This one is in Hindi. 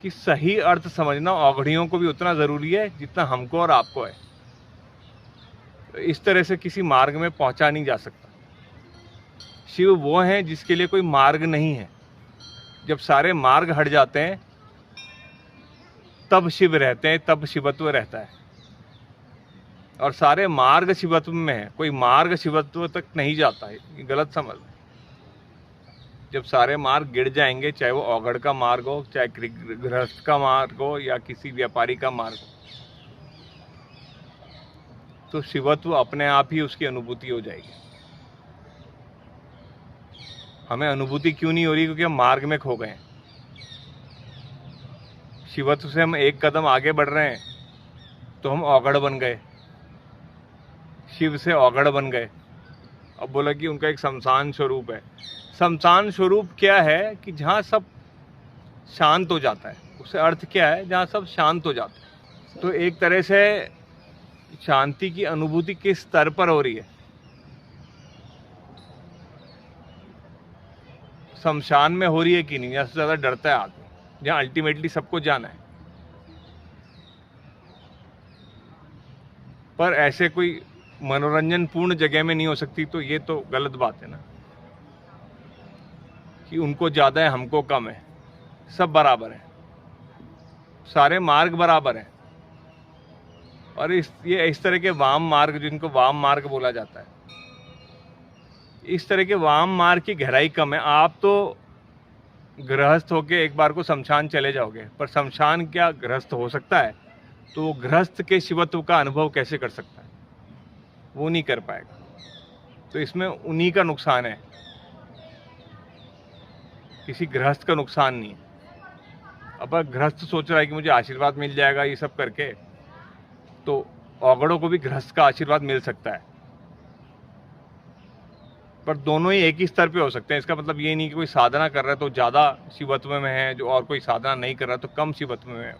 कि सही अर्थ समझना औघड़ियों को भी उतना ज़रूरी है जितना हमको और आपको है। तो इस तरह से किसी मार्ग में पहुंचा नहीं जा सकता। शिव वो हैं जिसके लिए कोई मार्ग नहीं है। जब सारे मार्ग हट जाते हैं तब शिव रहते हैं, तब शिवत्व रहता है। और सारे मार्ग शिवत्व में है, कोई मार्ग शिवत्व तक नहीं जाता है, ये गलत समझ। जब सारे मार्ग गिर जाएंगे, चाहे वो औघड़ का मार्ग हो, चाहे गृहस्थ का मार्ग हो या किसी व्यापारी का मार्ग हो, तो शिवत्व अपने आप ही उसकी अनुभूति हो जाएगी। हमें अनुभूति क्यों नहीं हो रही? क्योंकि हम मार्ग में खो गए हैं। शिवत्व से हम एक कदम आगे बढ़ रहे हैं तो हम औघड़ बन गए, शिव से औघड़ बन गए। अब बोला कि उनका एक शमशान स्वरूप है। शमशान स्वरूप क्या है? कि जहाँ सब शांत हो जाता है। उससे अर्थ क्या है? जहाँ सब शांत हो जाता है। तो एक तरह से शांति की अनुभूति किस स्तर पर हो रही है? शमशान में हो रही है कि नहीं? जहाँ से ज़्यादा डरता है आदमी, जहाँ अल्टीमेटली सबको जाना है। पर ऐसे कोई मनोरंजन पूर्ण जगह में नहीं हो सकती, तो ये तो गलत बात है ना, कि उनको ज़्यादा है हमको कम है। सब बराबर है, सारे मार्ग बराबर हैं। और ये इस तरह के वाम मार्ग, जिनको वाम मार्ग बोला जाता है, इस तरह के वाम मार्ग की गहराई कम है। आप तो गृहस्थ होके एक बार को शमशान चले जाओगे, पर शमशान क्या गृहस्थ हो सकता है? तो वो गृहस्थ के शिवत्व का अनुभव कैसे कर सकता है? वो नहीं कर पाएगा। तो इसमें उन्हीं का नुकसान है, किसी गृहस्थ का नुकसान नहीं है। अब गृहस्थ सोच रहा है कि मुझे आशीर्वाद मिल जाएगा ये सब करके, तो औघड़ों को भी गृहस्थ का आशीर्वाद मिल सकता है, पर दोनों ही एक ही स्तर पे हो सकते हैं। इसका मतलब ये नहीं कि कोई साधना कर रहा है तो ज़्यादा शिवत्व में है, जो और कोई साधना नहीं कर रहा तो कम शिवत्व में है।